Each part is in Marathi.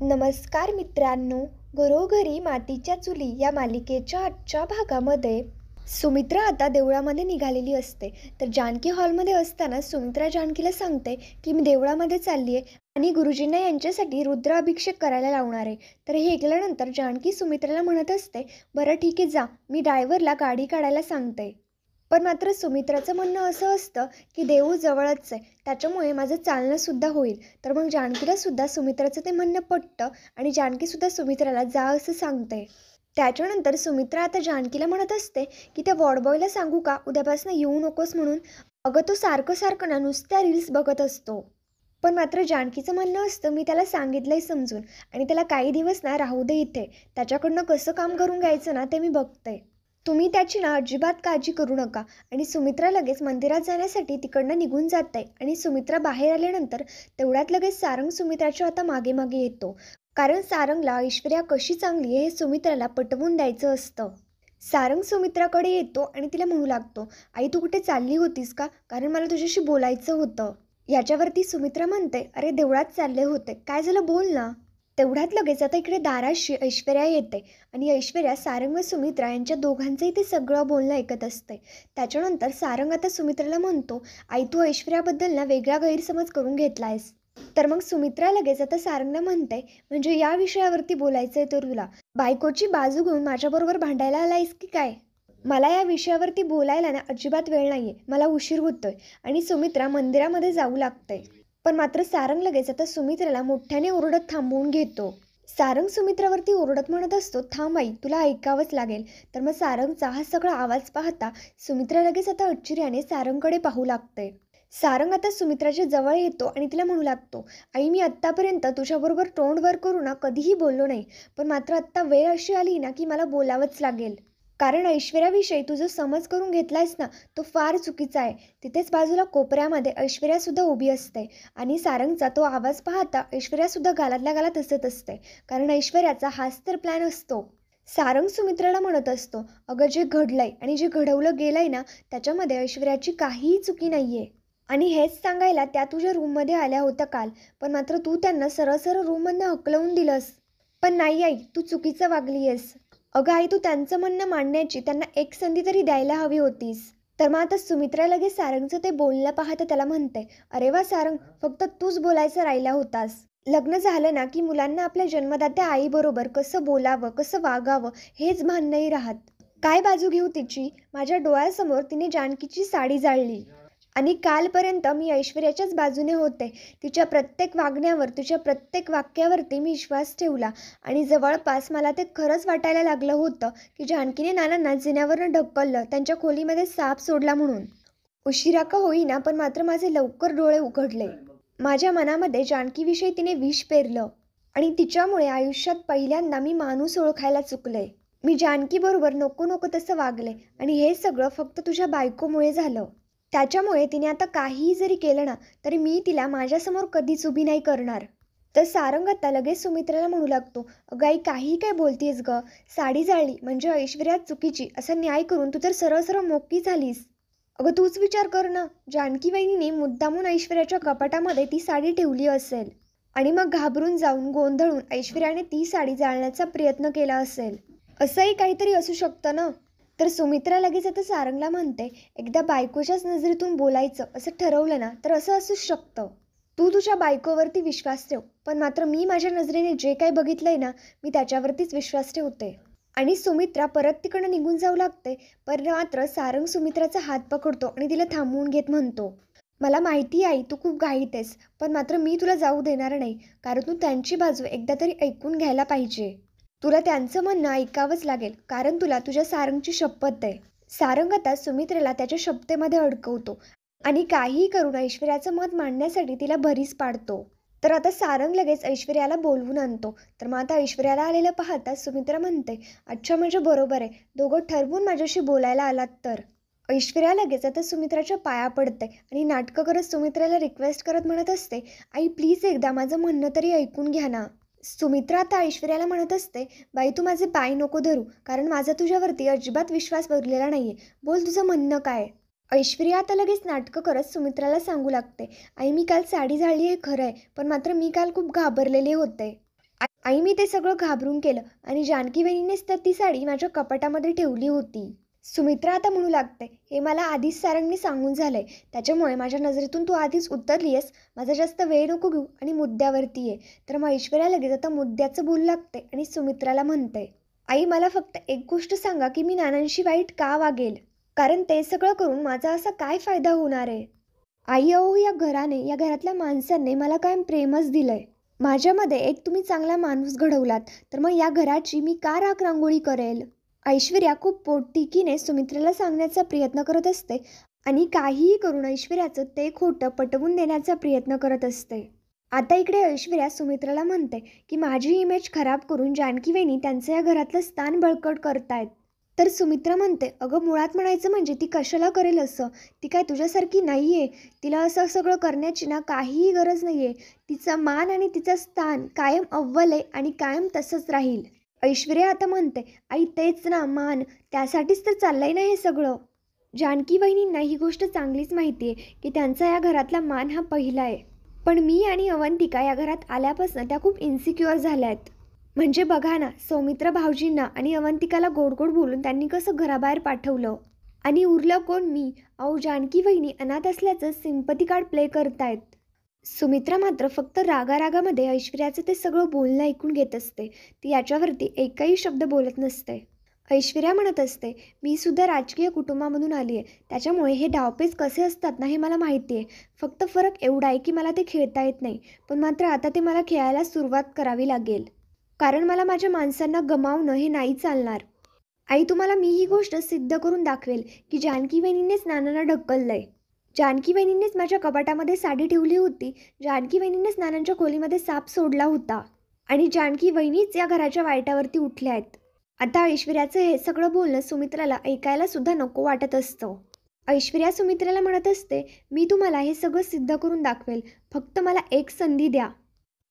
नमस्कार मित्रांनो, घरोघरी मातीच्या चुली या मालिकेच्या आजच्या भागामध्ये सुमित्रा आता देवळामध्ये निघालेली असते. तर जानकी हॉलमध्ये असताना सुमित्रा जानकीला सांगते की मी देवळामध्ये चालली आहे आणि गुरुजींना यांच्यासाठी रुद्राभिषेक करायला लावणार आहे. तर हे ऐकल्यानंतर जानकी सुमित्राला म्हणत असते, बरं ठीक आहे, जा, मी ड्रायव्हरला गाडी काढायला सांगते. पण मात्र सुमित्राचं म्हणणं असं असतं की देऊळ जवळच आहे, त्याच्यामुळे माझं चालणंसुद्धा होईल. तर मग जानकीलासुद्धा सुमित्राचं ते म्हणणं पटतं आणि जानकीसुद्धा सुमित्राला जा असं सांगते. त्याच्यानंतर सुमित्रा आता जानकीला म्हणत असते की त्या वॉर्डबॉयला सांगू का उद्यापासून येऊ नकोस म्हणून. अगं तो सारखं सारखं ना नुसत्या रील्स बघत असतो. पण मात्र जानकीचं म्हणणं असतं, मी त्याला सांगितलंय समजून आणि त्याला काही दिवस ना राहू दे इथे. त्याच्याकडनं कसं काम करून घ्यायचं ना ते मी बघते. तुम्ही त्याची ना अजिबात काळजी करू नका. आणि सुमित्रा लगेच मंदिरात जाण्यासाठी तिकडनं निघून जाते आणि सुमित्रा बाहेर आल्यानंतर तेवढ्यात लगेच सारंग सुमित्राच्या आता मागे मागे येतो. कारण सारंगला ऐश्वर्या कशी चांगली आहे हे सुमित्राला पटवून द्यायचं असतं. सारंग सुमित्राकडे येतो आणि तिला म्हणू लागतो, आई तू कुठे चालली होतीस का? कारण मला तुझ्याशी बोलायचं होतं. याच्यावरती सुमित्रा म्हणते, अरे देवळात चालले होते, काय झालं बोल ना. तेवढ्यात लगेच आता इकडे दाराशी ऐश्वर्या येते आणि ऐश्वर्या सारंग व सुमित्रा यांच्या दोघांचंही ते सगळं बोलणं ऐकत असते. त्याच्यानंतर सारंग आता सुमित्राला म्हणतो, आई तू ऐश्वर्याबद्दल ना वेगळा गैरसमज करून घेतलायस. तर मग सुमित्रा लगेच आता सारंगला म्हणते, म्हणजे या विषयावरती बोलायचंय तर तुला बायकोची बाजू घेऊन माझ्याबरोबर भांडायला आलायस की काय? मला या विषयावरती बोलायला ना अजिबात वेळ नाहीये, मला उशीर होतोय. आणि सुमित्रा मंदिरामध्ये जाऊ लागते. पण मात्र सारंग लगेच आता सुमित्राला मोठ्याने ओरडत थांबवून घेतो. सारंग सुमित्रावरती ओरडत म्हणत असतो, थांब आई, तुला ऐकावंच लागेल. तर मग सारंगचा हा सगळा आवाज पाहता सुमित्रा लगेच आता आश्चर्याने सारंगकडे पाहू लागते. सारंग आता सुमित्राच्या जवळ येतो आणि तिला म्हणू लागतो, आई मी आत्तापर्यंत तुझ्याबरोबर तोंड वर करू ना कधीही बोललो नाही. पण मात्र आत्ता वेळ अशी आली ना की मला बोलावंच लागेल. कारण ऐश्वर्याविषयी तू जो समज करून घेतलायस ना तो फार चुकीचा आहे. तिथेच बाजूला कोपऱ्यामध्ये ऐश्वर्यासुद्धा उभी असते आणि सारंगचा तो आवाज पाहता ऐश्वर्यासुद्धा गालातल्या गालात हसत असते. कारण ऐश्वर्याचा हाच तर प्लॅन असतो. सारंग सुमित्राला म्हणत असतो, अगं जे घडलंय आणि जे घडवलं गेलंय ना त्याच्यामध्ये ऐश्वर्याची काहीही चुकी नाहीये. आणि हेच सांगायला त्या तुझ्या रूममध्ये आल्या होत्या काल. पण मात्र तू त्यांना सरळ सरळ रूममधनं हकलवून दिलंस. पण नाही आई, तू चुकीचं वागली आहेस. अगं आई, तू त्यांचं म्हणणं मांडण्याची त्यांना एक संधी तरी द्यायला हवी होतीस. तर मग आता सुमित्रा लगेच सारंगचं ते बोलणं पाहतं त्याला म्हणते, अरे वा सारंग, फक्त तूच बोलायचं राहिला होतास. लग्न झालं ना की मुलांना आपल्या जन्मदात्या आईबरोबर कसं बोलावं कसं वागावं हेच भान नाही राहत. काय बाजू घेऊ तिची? माझ्या डोळ्यासमोर तिने जानकीची साडी जाळली. आणि कालपर्यंत मी ऐश्वर्याच्याच बाजूने होते. तिच्या प्रत्येक वागण्यावर तिच्या प्रत्येक वाक्यावरती मी विश्वास ठेवला. आणि जवळपास मला ते खरंच वाटायला लागलं होतं की जानकीने नानांना जिन्यावरनं ढकललं, त्यांच्या खोलीमध्ये साप सोडला म्हणून. उशिरा का होईना पण मात्र माझे लवकर डोळे उघडले. माझ्या मनामध्ये जानकीविषयी तिने विष पेरलं आणि तिच्यामुळे आयुष्यात पहिल्यांदा मी माणूस ओळखायला चुकले. मी जानकीबरोबर नको नको तसं वागले आणि हे सगळं फक्त तुझ्या बायकोमुळे झालं. त्याच्यामुळे तिने आता काहीही जरी केलं ना तरी मी तिला माझ्यासमोर कधीच उभी नाही करणार. तर सारंग आता लगेच सुमित्राला म्हणू लागतो, अगं आई काहीही काय बोलतीयस ग? साडी जाळली म्हणजे ऐश्वर्या चुकीची असा न्याय करून तू तर सरळ सरळ मोकळी झालीस. अगं तूच विचार कर ना, जानकी वहिनीने मुद्दामून ऐश्वर्याच्या कपाटामध्ये ती साडी ठेवली असेल आणि मग घाबरून जाऊन गोंधळून ऐश्वर्याने ती साडी जाळण्याचा प्रयत्न केला असेल. असंही काहीतरी असू शकतं ना. तर सुमित्रा लगेच आता सारंगला म्हणते, एकदा बायकोच्याच नजरेतून बोलायचं असं ठरवलं ना तर असं असू शकतं. तू तुझ्या बायकोवरती विश्वास ठेव. पण मात्र मी माझ्या नजरेने जे काही बघितलंय ना मी त्याच्यावरतीच विश्वास ठेवते. आणि सुमित्रा परत तिकडं निघून जाऊ लागते. पण मात्र सारंग सुमित्राचा हात पकडतो आणि तिला थांबवून घेत म्हणतो, मला माहिती आई तू खूप घाईतेस. पण मात्र मी तुला जाऊ देणार नाही. कारण तू त्यांची बाजू एकदा तरी ऐकून घ्यायला पाहिजे. तुला त्यांचं म्हणणं ऐकावंच लागेल कारण तुला तुझ्या सारंगची शपथ आहे. सारंग आता सुमित्रेला त्याच्या शपथेमध्ये अडकवतो आणि काहीही करून ऐश्वर्याचं मत मांडण्यासाठी तिला भरीस पाडतो. तर आता सारंग लगेच ऐश्वर्याला बोलवून आणतो. तर मग आता ऐश्वर्याला आलेलं पाहता सुमित्रा म्हणते, अच्छा म्हणजे बरोबर आहे, दोघं ठरवून माझ्याशी बोलायला आलात तर. ऐश्वर्या लगेच आता सुमित्राच्या पाया पडते आणि नाटकं करत सुमित्राला रिक्वेस्ट करत म्हणत असते, आई प्लीज एकदा माझं म्हणणं तरी ऐकून घ्या ना. सुमित्रा आता ऐश्वर्याला म्हणत असते, बाई तू माझे पाय नको धरू कारण माझा तुझ्यावरती अजिबात विश्वास बसलेला नाहीये. बोल तुझं म्हणणं काय? ऐश्वर्या आता लगेच नाटकं करत सुमित्राला सांगू लागते, आई मी काल साडी जाळली हे खरं आहे. पण मात्र मी काल खूप घाबरलेले होते. आई मी ते सगळं घाबरून केलं आणि जानकी वहिनीनेच तर ती साडी माझ्या कपाटामध्ये ठेवली होती. सुमित्रा आता म्हणू लागते, हे मला आधीच सारंगने सांगून झालंय. त्याच्यामुळे माझ्या नजरेतून तू आधीच उतरली आहेस. माझा जास्त वेळ नको घेऊ आणि मुद्द्यावरती ये. तर मग ऐश्वर्या लगेच आता मुद्द्याचं बोलू लागते आणि सुमित्राला म्हणते, आई मला फक्त एक गोष्ट सांगा की मी नानांशी वाईट का वागेल? कारण ते सगळं करून माझा असा काय फायदा होणार आहे? आई अहो या घराने, या घरातल्या माणसांनी मला कायम प्रेमच दिलंय. माझ्यामध्ये एक तुम्ही चांगला माणूस घडवलात, तर मग या घराची मी का राखरांगोळी करेल? ऐश्वर्या खूप पोटतिकीने सुमित्राला सांगण्याचा प्रयत्न करत असते आणि काहीही करून ऐश्वर्याचं ते खोटं पटवून देण्याचा प्रयत्न करत असते. आता इकडे ऐश्वर्या सुमित्राला म्हणते की माझी इमेज खराब करून जानकी वहिनी त्यांचं या घरातलं स्थान बळकट करतायत. तर सुमित्रा म्हणते, अगं मुळात म्हणायचं म्हणजे ती कशाला करेल असं? ती काय तुझ्यासारखी नाही आहे. तिला असं सगळं करण्याची ना काहीही गरज नाही आहे. तिचा मान आणि तिचं स्थान कायम अव्वल आहे आणि कायम तसंच राहील. ऐश्वर्या आता म्हणते, आई तेच ना मान, त्यासाठीच तर चाललंय ना हे सगळं. जानकी वहिनींना ही गोष्ट चांगलीच माहिती आहे की त्यांचा या घरातला मान हा पहिला आहे. पण मी आणि अवंतिका या घरात आल्यापासून त्या खूप इन्सिक्युअर झाल्या आहेत. म्हणजे बघा ना, सौमित्र भाऊजींना आणि अवंतिकाला गोड गोड बोलून त्यांनी कसं घराबाहेर पाठवलं. आणि उरलं कोण? मी. अहो जानकी वहिनी अनाथ असल्याचं सिम्पती कार्ड प्ले करतायत. सुमित्रा मात्र फक्त रागारागामध्ये ऐश्वर्याचं ते सगळं बोलणं ऐकून घेत असते. ती याच्यावरती एकही शब्द बोलत नसते. ऐश्वर्या म्हणत असते, मी सुद्धा राजकीय कुटुंबामधून आली आहे. त्याच्यामुळे हे डावपेच कसे असतात ना हे मला माहिती आहे. फक्त फरक एवढा आहे की मला ते खेळता येत नाही. पण मात्र आता ते मला खेळायला सुरुवात करावी लागेल. कारण मला माझ्या माणसांना गमावणं हे नाही चालणार. आई तुम्हाला मी ही गोष्ट सिद्ध करून दाखवेल की जानकी वहिनीनेच नानांना ढकललंय. जानकी वहिनीनेच माझ्या कपाटामध्ये साडी ठेवली होती. जानकी वहिनीनेच नानांच्या खोलीमध्ये साप सोडला होता. आणि जानकी वहिनीच या घराच्या वाईटावरती उठल्या आहेत. आता ऐश्वर्याचं हे सगळं बोलणं सुमित्राला ऐकायला सुद्धा नको वाटत असतं. ऐश्वर्या सुमित्राला म्हणत असते, मी तुम्हाला हे सगळं सिद्ध करून दाखवेल. फक्त मला एक संधी द्या.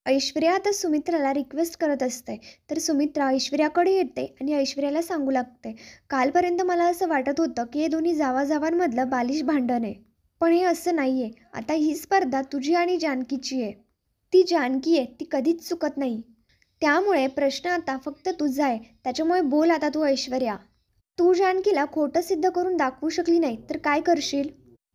ऐश्वर्या आता सुमित्राला रिक्वेस्ट करत असते. तर सुमित्रा ऐश्वर्याकडे येते आणि ऐश्वर्याला सांगू लागते, कालपर्यंत मला असं वाटत होतं की हे दोन्ही जावाजावांमधलं बालिश भांडण आहे. पण हे असं नाही आहे. आता ही स्पर्धा तुझी आणि जानकीची आहे. ती जानकी आहे, ती कधीच चुकत नाही. त्यामुळे प्रश्न आता फक्त तुझा आहे. त्याच्यामुळे बोल आता तू ऐश्वर्या. तू जानकीला खोटं सिद्ध करून दाखवू शकली नाही तर काय करशील?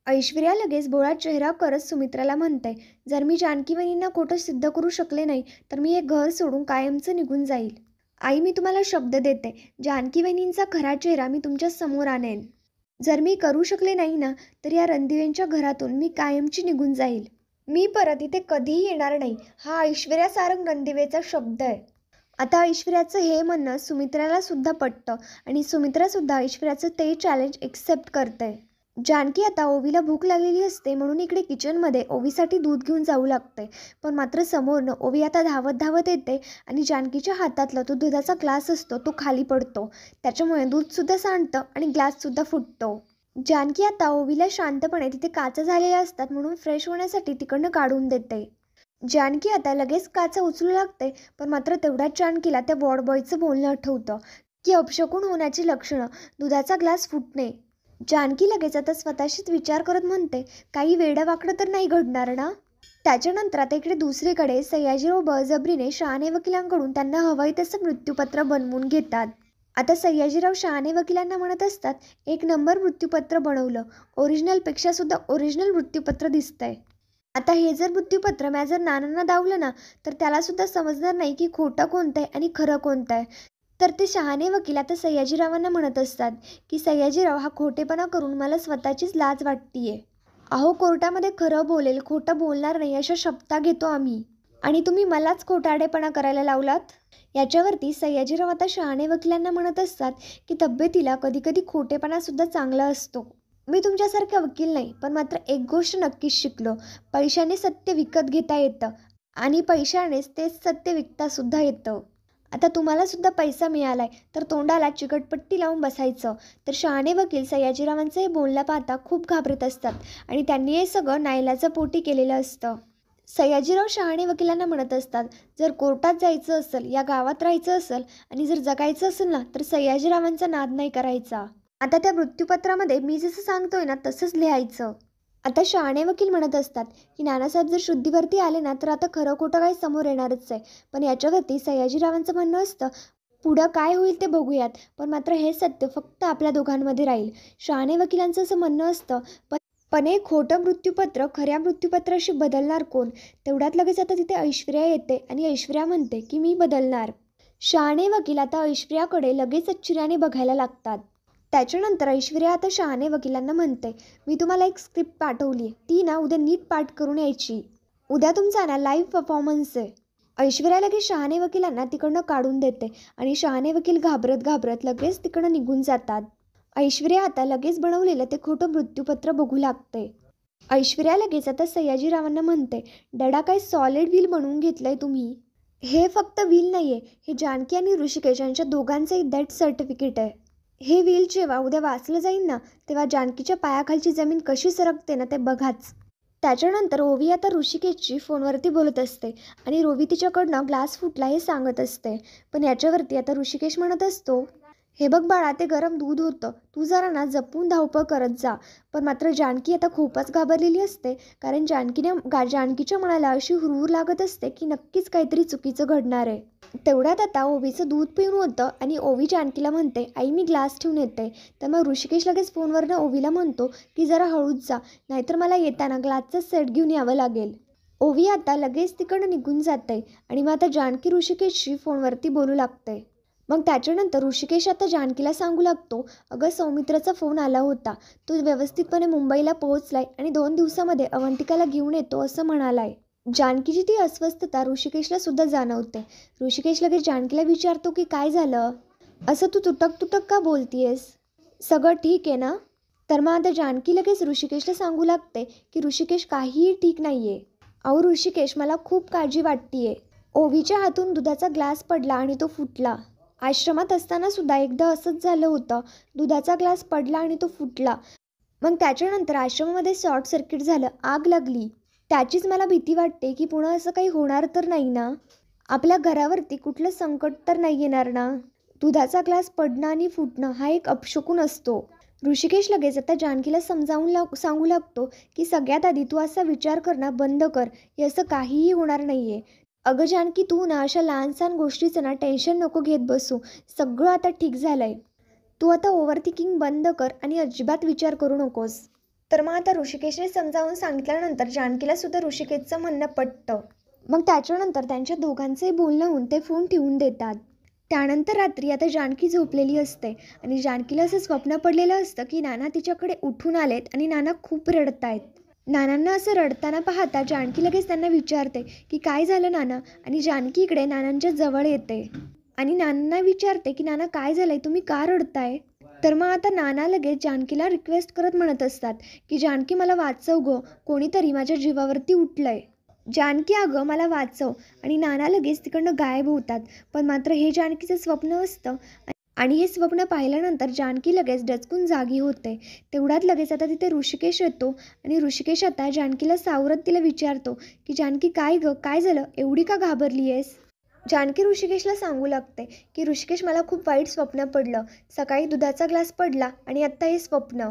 ऐश्वर्या लगेच भोळा चेहरा करत सुमित्राला म्हणते, जर मी जानकी वहिनींना खोटं सिद्ध करू शकले नाही तर मी हे घर सोडून कायमचं निघून जाईल. आई मी तुम्हाला शब्द देते, जानकी वहिनींचा खरा चेहरा मी तुमच्या समोर आणेन. जर मी करू शकले नाही ना तर या रणदिवेंच्या घरातून मी कायमची निघून जाईल. मी परत इथे कधीही येणार नाही. हा ऐश्वर्या सारंग रणदिवेचा शब्द आहे. आता ऐश्वर्याचं हे म्हणणं सुमित्राला सुद्धा पटतं आणि सुमित्रा सुद्धा ऐश्वर्याचं ते चॅलेंज एक्सेप्ट करते. जानकी आता ओवीला भूक लागलेली असते म्हणून इकडे किचनमध्ये ओवीसाठी दूध घेऊन जाऊ लागते. पण मात्र समोरनं ओवी आता धावत धावत येते आणि जानकीच्या हातातला तो दुधाचा ग्लास असतो तो खाली पडतो. त्याच्यामुळे दूधसुद्धा सांडतं आणि ग्लाससुद्धा फुटतो. जानकी आता ओवीला शांतपणे तिथे काचा झालेल्या असतात म्हणून फ्रेश होण्यासाठी तिकडनं काढून देते. जानकी आता लगेच काचा उचलू लागते. पण मात्र तेवढ्याच जानकीला त्या वॉर्ड बॉयचं बोलणं आठवतं की अपशकुन होण्याची लक्षणं, दुधाचा ग्लास फुटणे. जानकी लगेच आता स्वतःशीच विचार करत म्हणते, काही वेडंवाकडं तर नाही घडणार ना? त्याच्यानंतर आता इकडे दुसरीकडे सयाजीराव बळजबरीने शहाणे वकिलांकडून त्यांना हवंय तसं मृत्यूपत्र बनवून घेतात. आता सयाजीराव शहाणे वकिलांना म्हणत असतात, एक नंबर मृत्यूपत्र बनवलं. ओरिजिनलपेक्षा सुद्धा ओरिजिनल मृत्यूपत्र दिसतंय. आता हे जर मृत्यूपत्र मी जर नानांना दावलं ना तर त्याला सुद्धा समजणार नाही की खोटं कोणतं आहे आणि खरं कोणतं आहे. तर ते शहाणे वकील आता सयाजीरावांना म्हणत असतात की सयाजीराव हा खोटेपणा करून मला स्वतःचीच लाज वाटतीये. अहो कोर्टामध्ये खरं बोलेल, खोटं बोलणार नाही अशा शपथा घेतो आम्ही. आणि तुम्ही मलाच खोटारडेपणा करायला लावलात. याच्यावरती सयाजीराव आता शहाणे वकिलांना म्हणत असतात की तब्येतीला कधीकधी खोटेपणासुद्धा चांगला असतो. मी तुमच्यासारखा वकील नाही, पण मात्र एक गोष्ट नक्कीच शिकलो, पैशाने सत्य विकत घेता येतं आणि पैशानेच तेच सत्य विकतासुद्धा येतं. आता तुम्हाला सुद्धा पैसा मिळालाय तर तोंडाला चिकटपट्टी लावून बसायचं. तर शहाणे वकील सयाजीरावांचं हे बोलणं पाहता खूप घाबरत असतात आणि त्यांनी हे सगळं नाईलाजा पोटी केलेलं असतं. सयाजीराव शहाणे वकिलांना म्हणत असतात, जर कोर्टात जायचं असेल, या गावात राहायचं असेल आणि जर जगायचं असेल ना तर सयाजीरावांचा नाद नाही करायचा. आता त्या मृत्यूपत्रामध्ये मी जसं सांगतोय ना तसंच लिहायचं. आता शहाणे वकील म्हणत असतात की नानासाहेब जर शुद्धीवरती आले ना तर आता खरं खोटं काही समोर येणारच आहे. पण याच्यावरती सयाजीरावांचं म्हणणं असतं, पुढं काय होईल ते बघूयात, पण मात्र हे सत्य फक्त आपल्या दोघांमध्ये राहील. शहाणे वकिलांचं असं म्हणणं असतं. पण हे खोटं मृत्यूपत्र खऱ्या मृत्यूपत्राशी बदलणार कोण? तेवढ्यात लगेच आता तिथे ऐश्वर्या येते आणि ऐश्वर्या म्हणते की मी बदलणार. शहाणे वकील आता ऐश्वर्याकडे लगेच आश्चर्याने बघायला लागतात. त्याच्यानंतर ऐश्वर्या आता शहाणे वकिलांना म्हणते, मी तुम्हाला एक स्क्रिप्ट पाठवली, ती ना उद्या नीट पाठ करून यायची. उद्या तुमचा ना लाईव्ह परफॉर्मन्स आहे. ऐश्वर्या लगेच शहाणे वकिलांना तिकडनं काढून देते आणि शहाणे वकील घाबरत घाबरत लगेच तिकडनं निघून जातात. ऐश्वर्या आता लगेच बनवलेलं ते खोटं मृत्यूपत्र बघू लागते. ऐश्वर्या लगेच आता सयाजीरावांना म्हणते, डॅडा काय सॉलिड व्हील बनवून घेतलंय तुम्ही? हे फक्त व्हील नाहीये, हे जानकी आणि ऋषिकेश यांच्या दोघांचे डेथ सर्टिफिकेट आहे. हे व्हील जेव्हा उद्या वाचलं जाईल ना, तेव्हा जानकीच्या पायाखालची जमीन कशी सरकते ना ते बघाच. त्याच्यानंतर ओवी आता ऋषिकेशची फोनवरती बोलत असते आणि रोवी तिच्याकडनं ग्लास फुटला हे सांगत असते. पण याच्यावरती आता ऋषिकेश म्हणत असतो, हे बघ बाळा, ते गरम दूध होतं, तू जरा ना जपून धावपळ करत जा. पण मात्र जानकी आता खूपच घाबरलेली असते, कारण जानकीच्या मनाला अशी हुरहुर लागत असते की नक्कीच काहीतरी चुकीचं घडणार आहे. तेवढ्यात आता ओवीचं दूध पिऊन होतं आणि ओवी जानकीला म्हणते, आई मी ग्लास ठेवून येते. तर मग ऋषिकेश लगेच फोनवरनं ओवीला म्हणतो की जरा हळूच जा, नाहीतर मला येताना ग्लासचा सेट घेऊन यावं लागेल. ओवी आता लगेच तिकडं निघून जाते आणि मग आता जानकी ऋषिकेशशी फोनवरती बोलू लागते. मग त्याच्यानंतर ऋषिकेश आता जानकीला सांगू लागतो, अगं सौमित्राचा फोन आला होता, तो व्यवस्थितपणे मुंबईला पोहोचलाय आणि 2 दिवसामध्ये अवंतिकाला घेऊन येतो असं म्हणालाय. जानकीची ती अस्वस्थता ऋषिकेशला सुद्धा जाणवते. ऋषिकेश लगेच जानकीला विचारतो की काय झालं, असं तू तुटक तुटक का बोलतीयस, सगळं ठीक आहे ना? तर मग आता जानकी लगेच ऋषिकेशला सांगू लागते की ऋषिकेश काहीही ठीक नाहीये. अहो ऋषिकेश, मला खूप काळजी वाटतीये. ओवीच्या हातून दुधाचा ग्लास पडला आणि तो फुटला. आश्रमात असताना सुद्धा एकदा असंच झालं होतं, दुधाचा ग्लास पडला आणि तो फुटला. मग त्याच्यानंतर आश्रमामध्ये शॉर्ट सर्किट झालं, आग लागली. त्याचीच मला भीती वाटते की पुन्हा असं काही होणार तर नाही ना, आपल्या घरावरती कुठलं संकट तर नाही येणार ना. दुधाचा ग्लास पडणं आणि फुटणं हा एक अपशकुन असतो. ऋषिकेश लगेच आता जानकीला सांगू लागतो की सगळ्यात आधी तू असा विचार करणं बंद कर, हे असं काहीही होणार नाहीये. अगं जानकी, तू ना अशा लहान सहान गोष्टीचं ना टेन्शन नको घेत बसू, सगळं आता ठीक झालंय. तू आता ओव्हरथिंकिंग बंद कर आणि अजिबात विचार करू नकोस. तर मग आता ऋषिकेशने समजावून सांगितल्यानंतर जानकीला सुद्धा ऋषिकेशचं म्हणणं पटतं. मग त्याच्यानंतर त्यांच्या दोघांचंही बोलणं होऊन ते फोन ठेवून देतात. त्यानंतर रात्री आता जानकी झोपलेली असते आणि जानकीला असं स्वप्न पडलेलं असतं की नाना तिच्याकडे उठून आलेत आणि नाना खूप रडतायत. नानांना असं रडताना पाहता जानकी लगेच त्यांना विचारते की काय झालं नाना, आणि जानकी इकडे नानांच्या जवळ येते आणि नानांना विचारते की नाना काय झालंय, तुम्ही का रडताय? तर मग आता नाना लगेच जानकीला रिक्वेस्ट करत म्हणत असतात की जानकी मला वाचव गं, कोणीतरी माझ्या जीवावरती उठलंय. जानकी अगं मला वाचव, आणि नाना लगेच तिकडनं गायब होतात. पण मात्र हे जानकीचं स्वप्न असतं आणि हे स्वप्न पाहिल्यानंतर जानकी लगेच डचकून जागी होते. तेवढ्यात लगेच आता तिथे ऋषिकेश येतो आणि ऋषिकेश आता जानकीला सावरत तिला विचारतो की जानकी काय गं, काय झालं, एवढी का घाबरली आहेस? जानकी ऋषिकेशला सांगू लागते की ऋषिकेश मला खूप वाईट स्वप्न पडलं, सकाळी दुधाचा ग्लास पडला आणि आत्ता हे स्वप्न.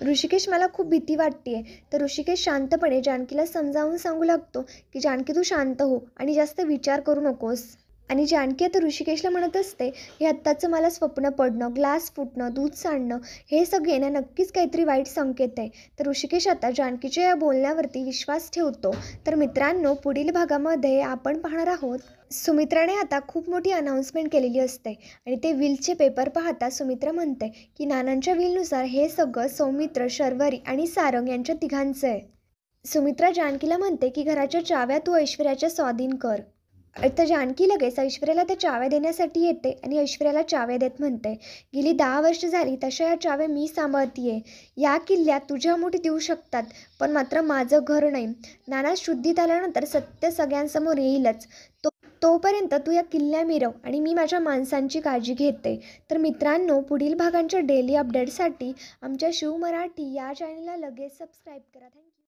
ऋषिकेश मला खूप भीती वाटतेय. तर ऋषिकेश शांतपणे जानकीला समजावून सांगू लागतो की जानकी तू शांत हो आणि जास्त विचार करू नकोस. आणि जानकी आता ऋषिकेशला म्हणत असते, हे आत्ताचं मला स्वप्न पडणं, ग्लास फुटणं, दूध सांडणं, हे सगळे ना नक्कीच काहीतरी वाईट संकेत आहे. तर ऋषिकेश आता जानकीच्या या बोलण्यावरती विश्वास ठेवतो. तर मित्रांनो, पुढील भागामध्ये आपण पाहणार आहोत, सुमित्राने आता खूप मोठी अनाउन्समेंट केलेली असते आणि ते विलचे पेपर पाहता सुमित्रा म्हणते की नानांच्या विलनुसार हे सगळं सौमित्र, शर्वरी आणि सारंग यांच्या तिघांचं आहे. सुमित्रा जानकीला म्हणते की घराच्या चाव्या तू ऐश्वर्याच्या स्वाधीन कर. तर जानकी लगेच ऐश्वर्याला त्या चाव्या देण्यासाठी येते आणि ऐश्वर्याला चाव्या देत म्हणते, गेली 10 वर्ष झाली तशा या चाव्या मी सांभाळतीये. या किल्ल्यात तुझ्या मुठीत देऊ शकतात, पण मात्र माझं घर नाही. नाना शुद्धीत आल्यानंतर सत्य सगळ्यांसमोर येईलच. तोपर्यंत तू या किल्ल्या मिरव आणि मी माझ्या माणसांची काळजी घेते. तर मित्रांनो, पुढील भागांच्या डेली अपडेटसाठी आमच्या शिव मराठी या चॅनलला लगेच सबस्क्राईब करा. थँक्यू.